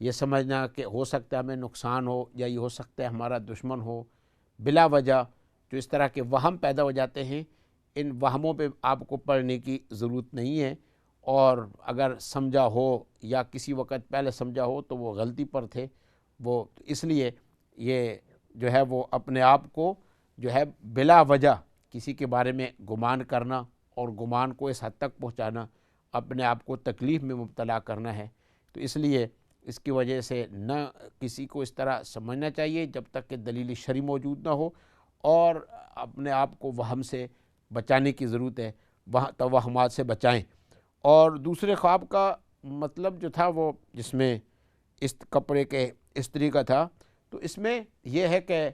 یہ سمجھنا کہ ہو سکتا ہے ہمیں نقصان ہو یا یہ ہو سکتا ہے ہمارا دشمن ہو، بلا وجہ جو اس طرح کے وہم پیدا ہو جاتے ہیں، ان وہموں پہ آپ کو پڑھنے کی ضرورت نہیں ہے، اور اگر سمجھا ہو یا کسی وقت پہلے سمجھا ہو تو وہ غلطی پر تھے، وہ اس لیے یہ جو ہے وہ اپنے آپ کو جو ہے بلا وجہ کسی کے بارے میں گمان کرنا اور گمان کو اس حد تک پہنچانا اپنے آپ کو تکلیف میں مبتلا کرنا ہے۔ تو اس لیے اس کی وجہ سے نہ کسی کو اس طرح سمجھنا چاہیے جب تک کہ دلیل شرعی موجود نہ ہو، اور اپنے آپ کو وہم سے بچانے کی ضرورت ہے، توہمات سے بچائیں۔ اور دوسرے خواب کا مطلب جو تھا وہ جس میں اس کپڑے کے استری کا تھا، تو اس میں یہ ہے کہ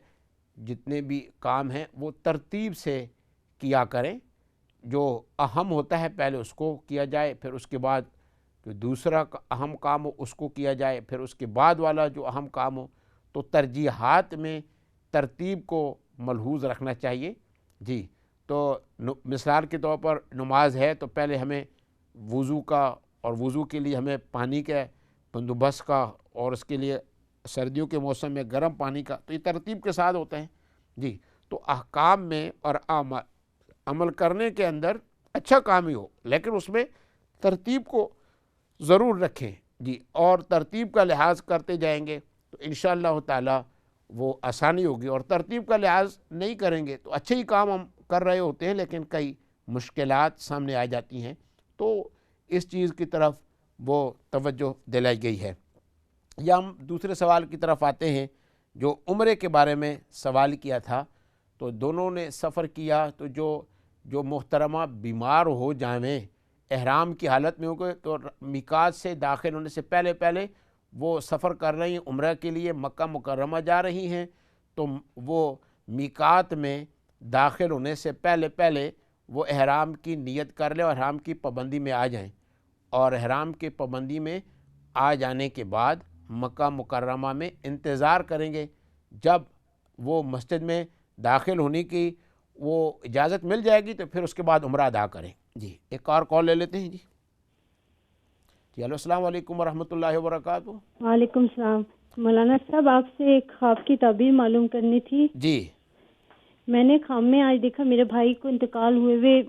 جتنے بھی کام ہیں وہ ترتیب سے کیا کریں، جو اہم ہوتا ہے پہلے اس کو کیا جائے، پھر اس کے بعد جو دوسرا اہم کام ہو اس کو کیا جائے، پھر اس کے بعد والا جو اہم کام ہو، تو ترجیحات میں ترتیب کو ملحوظ رکھنا چاہیے۔ جی، تو مثال کے طور پر نماز ہے تو پہلے ہمیں وضو کا، اور وضو کے لیے ہمیں پانی کے بندوبست کا، اور اس کے لیے سردیوں کے موسم میں گرم پانی کا، تو یہ ترتیب کے ساتھ ہوتا ہے۔ جی، تو احکام میں اور عمل کرنے کے اندر اچھا کام ہی ہو، لیکن اس میں ترتیب کو ضرور رکھیں۔ جی، اور ترتیب کا لحاظ کرتے جائیں گے تو انشاءاللہ تعالی وہ آسانی ہوگی، اور ترتیب کا لحاظ نہیں کریں گے تو اچھے ہی کام ہم کر رہے ہوتے ہیں لیکن کئی مشکلات سامنے آ جاتی ہیں، تو اس چیز کی طرف وہ توجہ دلائی گئی ہے۔ یا ہم دوسرے سوال کی طرف آتے ہیں جو عمرے کے بارے میں سوال کیا تھا، تو دونوں نے سفر کیا، تو جو محترمہ بیمار ہو جائیں، احرام کی حالت میں ہو گئے، تو میقات سے داخل ہونے سے پہلے وہ سفر کر رہی ہیں عمرہ کے لیے، مکہ مکرمہ جا رہی ہیں، تو وہ میقات میں داخل ہونے سے پہلے وہ احرام کی نیت کر لیں اور احرام کی پابندی میں آ جائیں، اور احرام کی پابندی میں آ جانے کے بعد مکہ مکرمہ میں انتظار کریں گے، جب وہ مسجد میں داخل ہونے کی وہ اجازت مل جائے گی تو پھر اس کے بعد عمرہ ادا کریں۔ جی، ایک اور کال لے لیتے ہیں۔ جی ہلو، السلام علیکم ورحمۃ اللہ وبرکاتہ۔ وعلیکم السلام۔ مولانا صاحب، آپ سے ایک خواب کی تعبیر معلوم کرنی تھی۔ جی، میں نے خواب میں آج دیکھا میرے بھائی کو انتقال ہوئے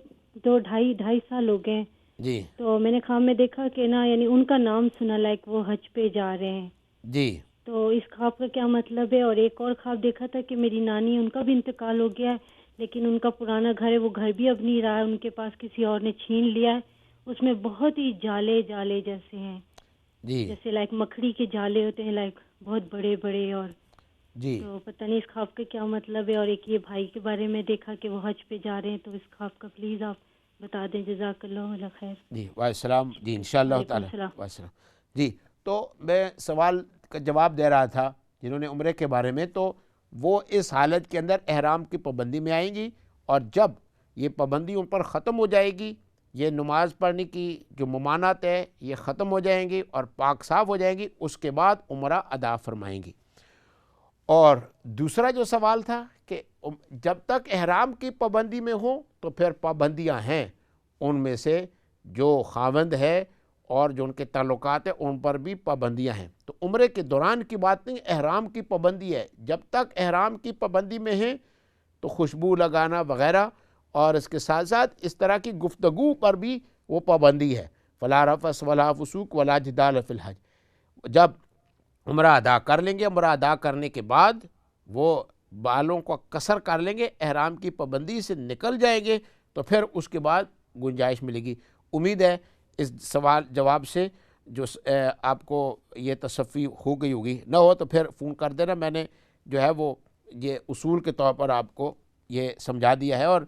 2-2.5 سال ہو گئے، جی، تو میں نے خواب میں دیکھا کہ نا یعنی ان کا نام سنا، لائک وہ حج پہ جا رہے ہیں۔ جی، تو اس خواب کا کیا مطلب ہے؟ اور ایک اور خواب دیکھا تھا کہ میری نانی، ان کا بھی انتقال ہو گیا ہے، لیکن ان کا پرانا گھر ہے، وہ گھر بھی اب نہیں رہا ہے، ان کے پاس کسی اور نے چھین لیا ہے، اس میں بہت ہی جالے جیسے ہیں، جی، جیسے لائک مکڑی کے جالے ہوتے ہیں، لائک بہت بڑے بڑے، اور جی، تو پتہ نہیں اس خواب کا کیا مطلب ہے۔ اور ایک یہ بھائی کے بارے میں دیکھا کہ وہ حج پہ جا رہے ہیں، تو اس خواب کا پلیز آپ بتا دیں، جزاک اللہ علیہ خیر۔ جی، وعلیکم السلام۔ جی، انشاءاللہ وعلیکم تعالی۔ السلام۔ وعلیکم السلام۔ جی، تو میں سوال کا جواب دے رہا تھا جنہوں نے عمرے کے بارے میں، تو وہ اس حالت کے اندر احرام کی پابندی میں آئیں گی، اور جب یہ پابندی ان پر ختم ہو جائے گی، یہ نماز پڑھنے کی جو ممانعت ہے یہ ختم ہو جائیں گی اور پاک صاف ہو جائیں گی، اس کے بعد عمرہ ادا فرمائیں گی۔ اور دوسرا جو سوال تھا کہ جب تک احرام کی پابندی میں ہو تو پھر پابندیاں ہیں، ان میں سے جو خاوند ہے اور جو ان کے تعلقات ہیں ان پر بھی پابندیاں ہیں۔ تو عمرے کے دوران کی بات نہیں، احرام کی پابندی ہے، جب تک احرام کی پابندی میں ہیں تو خوشبو لگانا وغیرہ، اور اس کے ساتھ ساتھ اس طرح کی گفتگو پر بھی وہ پابندی ہے، فلا رفث ولا فسوق ولا جدال فی الحج۔ جب عمرہ ادا کر لیں گے، عمرہ ادا کرنے کے بعد وہ بالوں کو قصر کر لیں گے، احرام کی پابندی سے نکل جائیں گے، تو پھر اس کے بعد گنجائش ملے گی۔ امید ہے اس سوال جواب سے جو آپ کو یہ تصفی ہو گئی ہوگی، نہ ہو تو پھر فون کر دینا، میں نے جو ہے وہ یہ اصول کے طور پر آپ کو یہ سمجھا دیا ہے۔ اور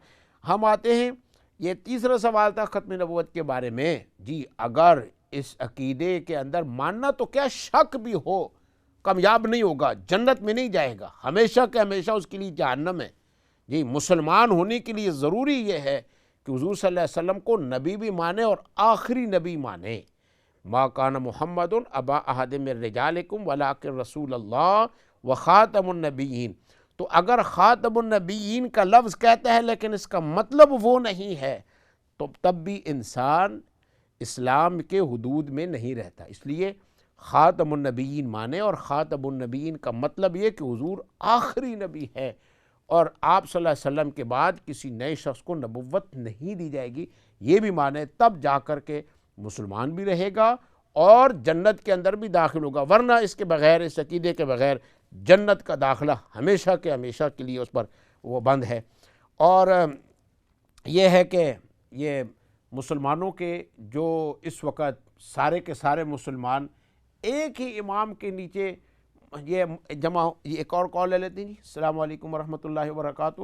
ہم آتے ہیں، یہ تیسرا سوال تھا ختم نبوت کے بارے میں۔ جی، اگر اس عقیدے کے اندر ماننا تو کیا شک بھی ہو، کامیاب نہیں ہوگا، جنت میں نہیں جائے گا، ہمیشہ کہ ہمیشہ اس کے لیے جہنم ہے۔ جی، مسلمان ہونے کے لیے ضروری یہ ہے کہ حضور صلی اللہ علیہ وسلم کو نبی بھی مانے اور آخری نبی مانے۔ ما کان محمد ابا احد من رجالکم ولکن رسول اللہ وخاتم النبیین۔ تو اگر خاتم النبیین کا لفظ کہتا ہے لیکن اس کا مطلب وہ نہیں ہے، تو تب بھی انسان اسلام کے حدود میں نہیں رہتا۔ اس لیے خاتم النبیین مانے، اور خاتم النبیین کا مطلب یہ کہ حضور آخری نبی ہے، اور آپ صلی اللہ علیہ وسلم کے بعد کسی نئے شخص کو نبوت نہیں دی جائے گی، یہ بھی مانے، تب جا کر کے مسلمان بھی رہے گا اور جنت کے اندر بھی داخل ہوگا، ورنہ اس کے بغیر، اس عقیدے کے بغیر جنت کا داخلہ ہمیشہ کے لیے اس پر وہ بند ہے۔ اور یہ ہے کہ یہ مسلمانوں کے جو اس وقت سارے کے سارے مسلمان ایک ہی امام کے نیچے یہ جمع، یہ ایک اور کال لے لیتے ہیں جی۔ السلام علیکم ورحمۃ اللہ وبرکاتہ۔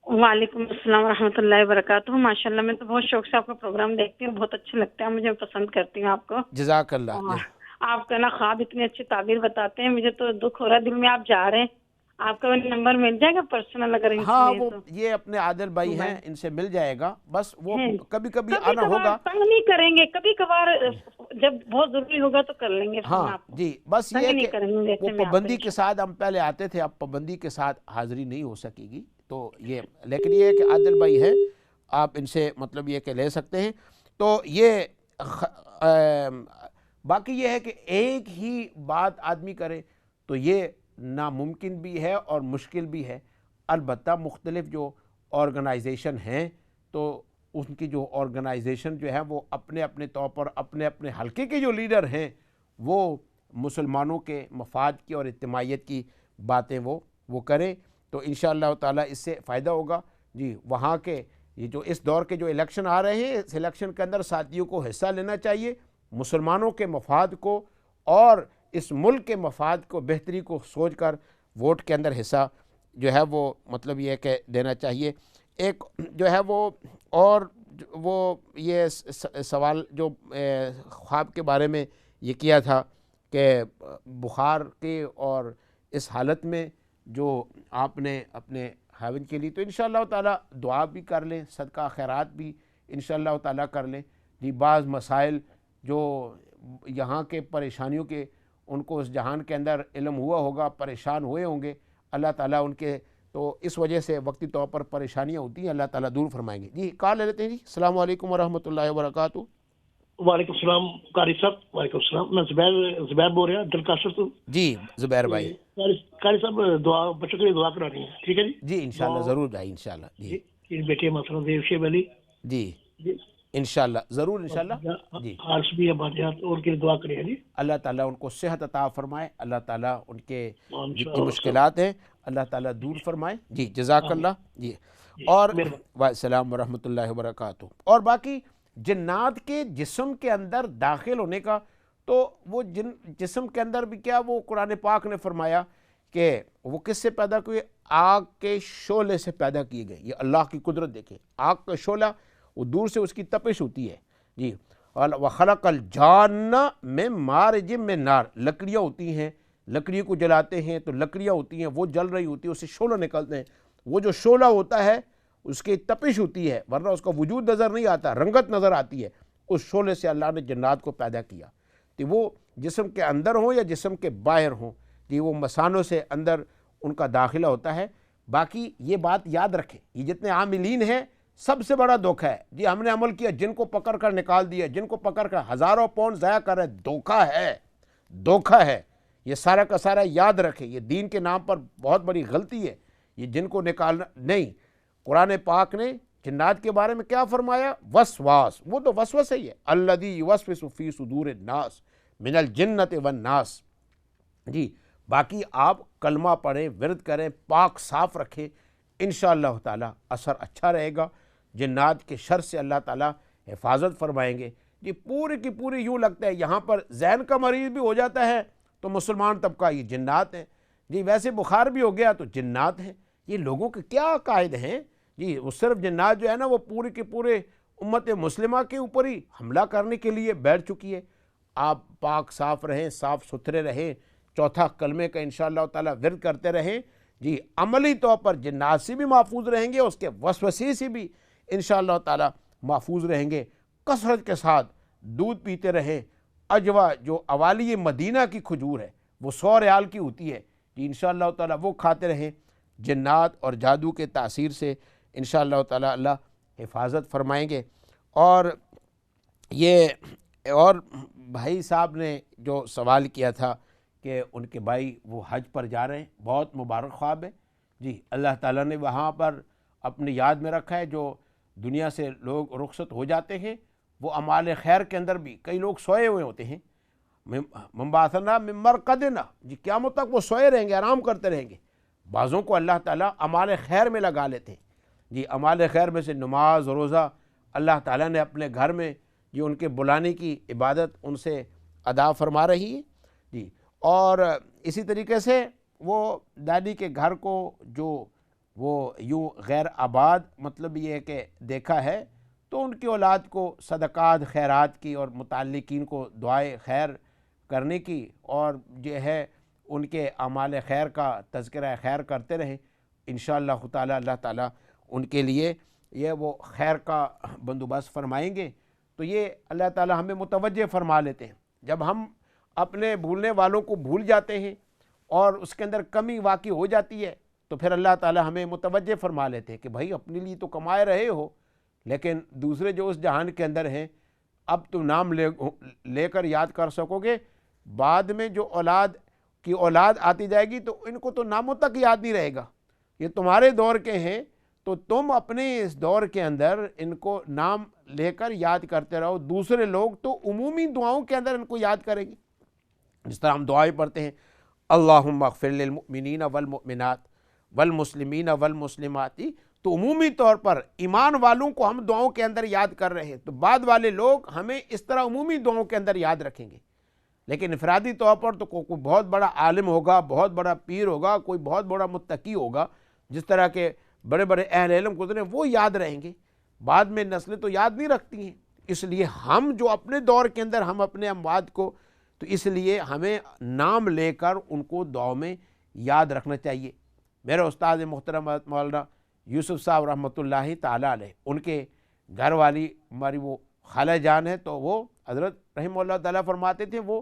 وعلیکم السلام ورحمۃ اللہ وبرکاتہ۔ ماشاء اللہ، میں تو بہت شوق سے آپ کا پروگرام دیکھتی ہوں، بہت اچھا لگتا ہے مجھے، پسند کرتی ہوں آپ کو۔ جزاک اللہ۔ اور آپ کا نا خواب اتنی اچھی تعبیر بتاتے ہیں، مجھے تو دکھ ہو رہا ہے دل میں، آپ جا رہے ہیں، آپ کا نمبر مل جائے گا پرسنل اگر ان سے ہاں، لیں وہ تو؟ یہ اپنے عادل بھائی ہیں، ان سے مل جائے گا، بس وہ کبھی کبھی کبھی آنا ہوگا۔ تنگ نہیں کریں گے، کبھی کبھار جب بہت ضروری ہوگا تو کر لیں گے فون ہاں آپ کو۔ جی، بس تنگ یہ نہیں کہ کریں گے، وہ جیسے میں آپ پابندی کو کے ساتھ ہم پہلے آتے تھے، اب پابندی کے ساتھ حاضری نہیں ہو سکے گی، تو یہ لیکن یہ ہے کہ عادل بھائی ہیں، آپ ان سے مطلب یہ کہ لے سکتے ہیں۔ تو یہ باقی یہ ہے کہ ایک ہی بات آدمی کرے تو یہ ناممکن بھی ہے اور مشکل بھی ہے، البتہ مختلف جو آرگنائزیشن ہیں تو ان کی جو آرگنائزیشن جو ہے وہ اپنے اپنے طور پر اپنے اپنے حلقے کے جو لیڈر ہیں وہ مسلمانوں کے مفاد کی اور اجتماعیت کی باتیں وہ کریں، تو انشاءاللہ تعالیٰ اس سے فائدہ ہوگا جی۔ وہاں کے یہ جو اس دور کے جو الیکشن آ رہے ہیں، اس الیکشن کے اندر ساتھیوں کو حصہ لینا چاہیے، مسلمانوں کے مفاد کو اور اس ملک کے مفاد کو، بہتری کو سوچ کر ووٹ کے اندر حصہ جو ہے وہ مطلب یہ کہ دینا چاہیے۔ ایک جو ہے وہ اور وہ یہ سوال جو خواب کے بارے میں یہ کیا تھا کہ بخار کے اور اس حالت میں جو آپ نے اپنے خاوند کے لیے، تو انشاءاللہ تعالیٰ دعا بھی کر لیں، صدقہ خیرات بھی انشاءاللہ تعالیٰ کر لیں جی۔ بعض مسائل جو یہاں کے پریشانیوں کے ان کو اس جہان کے اندر علم ہوا ہوگا، پریشان ہوئے ہوں گے، اللہ تعالیٰ ان کے تو اس وجہ سے وقتی طور پر پریشانیاں ہوتی ہیں، اللہ تعالیٰ دور فرمائیں گے جی۔ کال لے لیتے ہیں جی۔ السلام علیکم ورحمۃ اللہ وبرکاتہ۔ وعلیکم السلام قاری صاحب، وعلیکم السلام، میں زبیر بول رہا ہوں دل کاشر سے جی زبیر بھائی۔ قاری صاحب دعا، بچوں کے لیے دعا کرانی ہے، ٹھیک ہے جی؟ جی انشاءاللہ ضرور بھائی، انشاءاللہ جی۔ بیٹے مثلا دیو شیب علی جی انشاءاللہ ضرور، انشاءاللہ جی۔ عارش بھی آبادیات اور کے لیے دعا کریں جی۔ اللہ تعالیٰ ان کو صحت عطا فرمائے، اللہ تعالیٰ ان کے جتنی مشکلات ہیں اللہ تعالیٰ دور فرمائے جی۔ جزاک اللہ جی۔ اور السلام ورحمۃ اللہ وبرکاتہ۔ اور باقی جنات کے جسم کے اندر داخل ہونے کا، تو وہ جسم کے اندر بھی کیا، وہ قرآن پاک نے فرمایا کہ وہ کس سے پیدا کیے، آگ کے شعلے سے پیدا کیے گئے۔ یہ اللہ کی قدرت دیکھیں، آگ کا شعلہ وہ دور سے اس کی تپش ہوتی ہے جی۔ وَخَلَقَ الْجَانَّ مِن مَارِجٍ مِّن نَار، لکڑیاں ہوتی ہیں، لکڑی کو جلاتے ہیں تو لکڑیاں ہوتی ہیں، وہ جل رہی ہوتی ہیں، اس سے شعلہ نکلتے ہیں، وہ جو شعلہ ہوتا ہے اس کی تپش ہوتی ہے، ورنہ اس کا وجود نظر نہیں آتا، رنگت نظر آتی ہے، اس شعلے سے اللہ نے جنات کو پیدا کیا، تو وہ جسم کے اندر ہوں یا جسم کے باہر ہوں جی، وہ مثانوں سے اندر ان کا داخلہ ہوتا ہے۔ باقی یہ بات یاد رکھیں، یہ جتنے عاملین ہیں سب سے بڑا دھوکہ ہے جی، ہم نے عمل کیا، جن کو پکڑ کر نکال دیا، جن کو پکڑ کر ہزاروں پاؤنڈ ضائع کر رہے، دھوکہ ہے، دھوکہ ہے، یہ سارا کا سارا یاد رکھیں، یہ دین کے نام پر بہت بڑی غلطی ہے، یہ جن کو نکالنا نہیں۔ قرآن پاک نے جنات کے بارے میں کیا فرمایا، وسواس، وہ تو وسوسہ ہی ہے، الذی یوسوس فی صدور الناس من الجنۃ والناس جی۔ باقی آپ کلمہ پڑھیں، ورد کریں، پاک صاف رکھیں، انشاءاللہ تعالیٰ اثر اچھا رہے گا، جنات کے شر سے اللہ تعالیٰ حفاظت فرمائیں گے جی۔ پوری کی پوری یوں لگتا ہے یہاں پر ذہن کا مریض بھی ہو جاتا ہے تو مسلمان طبقہ یہ جنات ہیں جی، ویسے بخار بھی ہو گیا تو جنات ہیں، یہ لوگوں کے کیا عقائد ہیں جی۔ وہ صرف جنات جو ہے نا وہ پورے کے پورے امت مسلمہ کے اوپر ہی حملہ کرنے کے لیے بیٹھ چکی ہے۔ آپ پاک صاف رہیں، صاف ستھرے رہیں، چوتھا کلمے کا انشاءاللہ تعالیٰ ورد کرتے رہیں جی، عملی طور پر جنات سے بھی محفوظ رہیں گے، اس کے وسوسے سے بھی انشاءاللہ تعالیٰ محفوظ رہیں گے۔ کثرت کے ساتھ دودھ پیتے رہیں، اجوا جو اوالی مدینہ کی کھجور ہے وہ 100 ریال کی ہوتی ہے جی، انشاءاللہ تعالیٰ وہ کھاتے رہیں، جنات اور جادو کے تاثیر سے انشاءاللہ تعالیٰ اللہ حفاظت فرمائیں گے۔ اور یہ اور بھائی صاحب نے جو سوال کیا تھا کہ ان کے بھائی وہ حج پر جا رہے ہیں، بہت مبارک خواب ہے جی، اللہ تعالیٰ نے وہاں پر اپنی یاد میں رکھا ہے۔ جو دنیا سے لوگ رخصت ہو جاتے ہیں وہ اعمال خیر کے اندر بھی کئی لوگ سوئے ہوئے ہوتے ہیں، منبعثنا من مرقدنا جی، قیامت تک وہ سوئے رہیں گے، آرام کرتے رہیں گے۔ بعضوں کو اللہ تعالیٰ اعمال خیر میں لگا لیتے ہیں جی، اعمال خیر میں سے نماز روزہ اللہ تعالیٰ نے اپنے گھر میں جو ان کے بلانے کی عبادت ان سے ادا فرما رہی ہے جی۔ اور اسی طریقے سے وہ دادی کے گھر کو جو وہ یوں غیر آباد مطلب یہ ہے کہ دیکھا ہے، تو ان کی اولاد کو صدقات خیرات کی اور متعلقین کو دعائے خیر کرنے کی اور جو ہے ان کے اعمال خیر کا تذکرہ خیر کرتے رہیں، انشاءاللہ تعالی اللہ تعالیٰ ان کے لیے یہ وہ خیر کا بندوبست فرمائیں گے۔ تو یہ اللہ تعالیٰ ہمیں متوجہ فرما لیتے ہیں۔ جب ہم اپنے بھولنے والوں کو بھول جاتے ہیں اور اس کے اندر کمی واقع ہو جاتی ہے تو پھر اللہ تعالیٰ ہمیں متوجہ فرما لیتے ہیں کہ بھائی اپنے لیے تو کمائے رہے ہو، لیکن دوسرے جو اس جہان کے اندر ہیں اب تم نام لے کر یاد کر سکو گے، بعد میں جو اولاد آتی جائے گی تو ان کو تو ناموں تک یاد نہیں رہے گا، یہ تمہارے دور کے ہیں تو تم اپنے اس دور کے اندر ان کو نام لے کر یاد کرتے رہو، دوسرے لوگ تو عمومی دعاؤں کے اندر ان کو یاد کریں گے۔ جس طرح ہم دعائیں پڑھتے ہیں اللہم اغفر للمؤمنین والمؤمنات والمسلمین والمسلمات، تو عمومی طور پر ایمان والوں کو ہم دعاؤں کے اندر یاد کر رہے ہیں، تو بعد والے لوگ ہمیں اس طرح عمومی دعاؤں کے اندر یاد رکھیں گے۔ لیکن انفرادی طور پر تو کوئی بہت بڑا عالم ہوگا، بہت بڑا پیر ہوگا، کوئی بہت بڑا متقی ہوگا، جس طرح کے بڑے بڑے اہل علم گزرے وہ یاد رہیں گے، بعد میں نسلیں تو یاد نہیں رکھتی ہیں۔ اس لیے ہم جو اپنے دور کے اندر ہم اپنے اموات کو، تو اس لیے ہمیں نام لے کر ان کو دعاؤں میں یاد رکھنا چاہیے۔ میرے استاد محترم مولانا یوسف صاحب رحمۃ اللہ تعالی علیہ، ان کے گھر والی ہماری وہ خالہ جان ہے، تو وہ حضرت رحمہ اللہ تعالیٰ فرماتے تھے وہ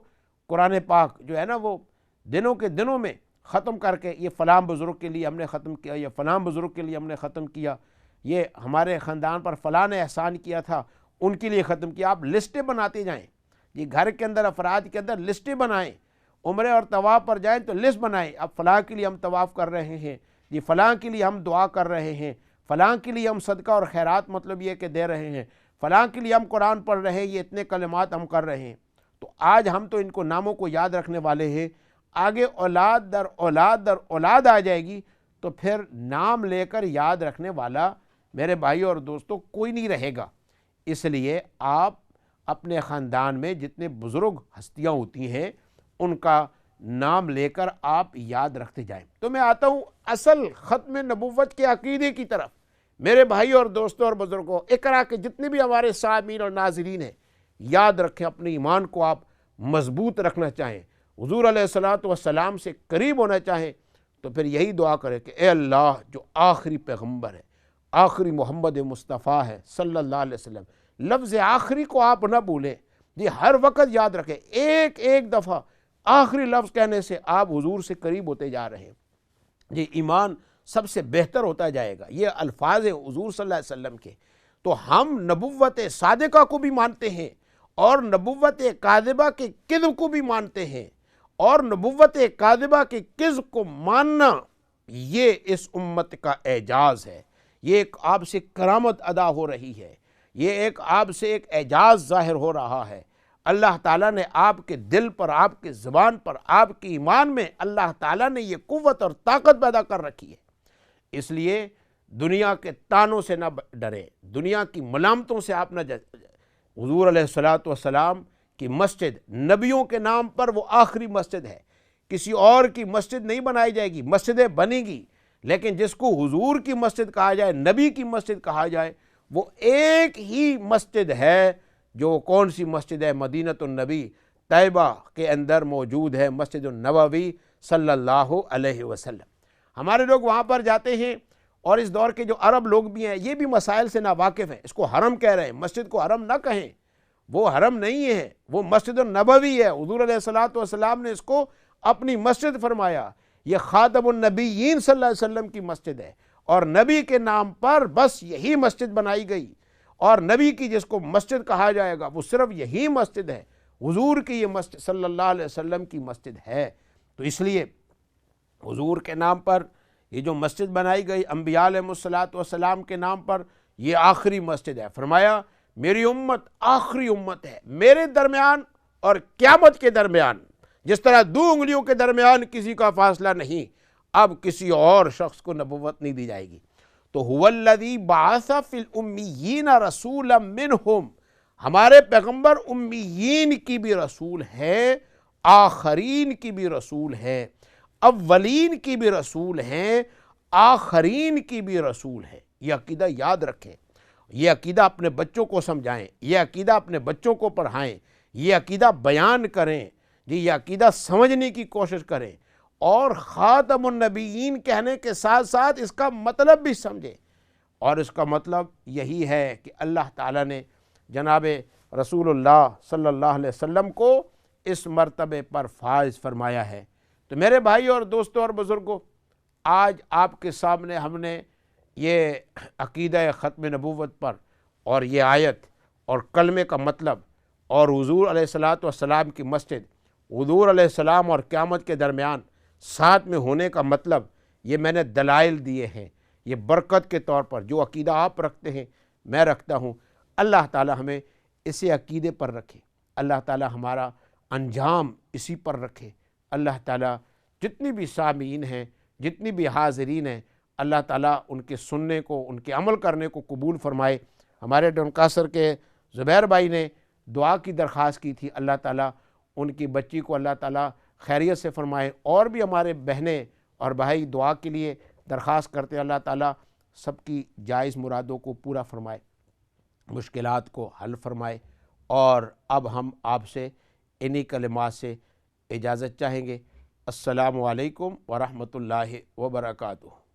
قرآن پاک جو ہے نا وہ دنوں کے دنوں میں ختم کر کے، یہ فلاں بزرگ کے لیے ہم نے ختم کیا، یہ فلاں بزرگ کے لیے ہم نے ختم کیا، یہ ہمارے خاندان پر فلاں نے احسان کیا تھا ان کے لیے ختم کیا۔ آپ لسٹیں بناتے جائیں، یہ گھر کے اندر افراد کے اندر لسٹیں بنائیں، عمرے اور طواف پر جائیں تو لسٹ بنائیں، اب فلاں کے لیے ہم طواف کر رہے ہیں جی، فلاں کے لیے ہم دعا کر رہے ہیں، فلاں کے لیے ہم صدقہ اور خیرات مطلب یہ کہ دے رہے ہیں، فلاں کے لیے ہم قرآن پڑھ رہے ہیں، یہ اتنے کلمات ہم کر رہے ہیں۔ تو آج ہم تو ان کو ناموں کو یاد رکھنے والے ہیں، آگے اولاد در اولاد در اولاد آ جائے گی تو پھر نام لے کر یاد رکھنے والا میرے بھائی اور دوستوں کوئی نہیں رہے گا۔ اس لیے آپ اپنے خاندان میں جتنے بزرگ ہستیاں ہوتی ہیں ان کا نام لے کر آپ یاد رکھتے جائیں۔ تو میں آتا ہوں اصل ختم نبوت کے عقیدے کی طرف۔ میرے بھائی اور دوستوں اور بزرگوں، اقرا کے جتنے بھی ہمارے سامعین اور ناظرین ہیں، یاد رکھیں اپنے ایمان کو آپ مضبوط رکھنا چاہیں، حضور علیہ الصلوۃ والسلام سے قریب ہونا چاہیں، تو پھر یہی دعا کریں کہ اے اللہ جو آخری پیغمبر ہے، آخری محمد مصطفیٰ ہے صلی اللہ علیہ وسلم، لفظ آخری کو آپ نہ بھولیں جی، ہر وقت یاد رکھیں، ایک دفعہ آخری لفظ کہنے سے آپ حضور سے قریب ہوتے جا رہے ہیں جی، ایمان سب سے بہتر ہوتا جائے گا۔ یہ الفاظ ہیں حضور صلی اللہ علیہ وسلم کے۔ تو ہم نبوت صادقہ کو بھی مانتے ہیں اور نبوت کاذبہ کے کذب کو بھی مانتے ہیں، اور نبوت کاذبہ کے کذب کو ماننا یہ اس امت کا اعجاز ہے، یہ ایک آپ سے کرامت ادا ہو رہی ہے، یہ ایک آپ سے ایک اعجاز ظاہر ہو رہا ہے۔ اللہ تعالیٰ نے آپ کے دل پر، آپ کے زبان پر، آپ کے ایمان میں اللہ تعالیٰ نے یہ قوت اور طاقت پیدا کر رکھی ہے۔ اس لیے دنیا کے تانوں سے نہ ڈریں، دنیا کی ملامتوں سے آپ نہ حضور علیہ الصلوۃ والسلام کی مسجد نبیوں کے نام پر وہ آخری مسجد ہے، کسی اور کی مسجد نہیں بنائی جائے گی، مسجدیں بنیں گی، لیکن جس کو حضور کی مسجد کہا جائے، نبی کی مسجد کہا جائے، وہ ایک ہی مسجد ہے، جو کون سی مسجد ہے؟ مدینۃ النبی طیبہ کے اندر موجود ہے، مسجد النبوی صلی اللہ علیہ وسلم۔ ہمارے لوگ وہاں پر جاتے ہیں، اور اس دور کے جو عرب لوگ بھی ہیں یہ بھی مسائل سے ناواقف ہیں، اس کو حرم کہہ رہے ہیں، مسجد کو حرم نہ کہیں، وہ حرم نہیں ہے، وہ مسجد النبوی ہے، حضور علیہ الصلوۃ والسلام نے اس کو اپنی مسجد فرمایا، یہ خاتم النبیین صلی اللہ علیہ وسلم کی مسجد ہے، اور نبی کے نام پر بس یہی مسجد بنائی گئی، اور نبی کی جس کو مسجد کہا جائے گا وہ صرف یہی مسجد ہے، حضور کی یہ مسجد صلی اللہ علیہ وسلم کی مسجد ہے۔ تو اس لیے حضور کے نام پر یہ جو مسجد بنائی گئی، انبیاء علیہ الصلوۃ والسلام کے نام پر، یہ آخری مسجد ہے۔ فرمایا میری امت آخری امت ہے، میرے درمیان اور قیامت کے درمیان جس طرح 2 انگلیوں کے درمیان کسی کا فاصلہ نہیں، اب کسی اور شخص کو نبوت نہیں دی جائے گی۔ تو هو الذی بعث فی الامیین رسولا منہم، ہمارے پیغمبر امیین کی بھی رسول ہے، آخرین کی بھی رسول ہے، اولین کی بھی رسول ہیں، آخرین کی بھی رسول ہے۔ یہ عقیدہ یاد رکھیں، یہ عقیدہ اپنے بچوں کو سمجھائیں، یہ عقیدہ اپنے بچوں کو پڑھائیں، یہ عقیدہ بیان کریں، یہ عقیدہ سمجھنے کی کوشش کریں، اور خاتم النبیین کہنے کے ساتھ ساتھ اس کا مطلب بھی سمجھیں۔ اور اس کا مطلب یہی ہے کہ اللہ تعالیٰ نے جناب رسول اللہ صلی اللہ علیہ وسلم کو اس مرتبے پر فائز فرمایا ہے۔ تو میرے بھائی اور دوستوں اور بزرگوں، آج آپ کے سامنے ہم نے یہ عقیدہ ختم نبوت پر اور یہ آیت اور کلمے کا مطلب اور حضور علیہ الصلوۃ والسلام کی مسجد، حضور علیہ السلام اور قیامت کے درمیان ساتھ میں ہونے کا مطلب، یہ میں نے دلائل دیے ہیں، یہ برکت کے طور پر جو عقیدہ آپ رکھتے ہیں میں رکھتا ہوں۔ اللہ تعالی ہمیں اسی عقیدے پر رکھے، اللہ تعالی ہمارا انجام اسی پر رکھے۔ اللہ تعالیٰ جتنی بھی سامعین ہیں، جتنی بھی حاضرین ہیں، اللہ تعالیٰ ان کے سننے کو، ان کے عمل کرنے کو قبول فرمائے۔ ہمارے ڈونکاسر کے زبیر بھائی نے دعا کی درخواست کی تھی، اللہ تعالیٰ ان کی بچی کو اللہ تعالیٰ خیریت سے فرمائے، اور بھی ہمارے بہنیں اور بھائی دعا کے لیے درخواست کرتے ہیں، اللہ تعالیٰ سب کی جائز مرادوں کو پورا فرمائے، مشکلات کو حل فرمائے۔ اور اب ہم آپ سے انہی کلمات سے اجازت چاہیں گے۔ السلام علیکم ورحمۃ اللہ وبرکاتہ۔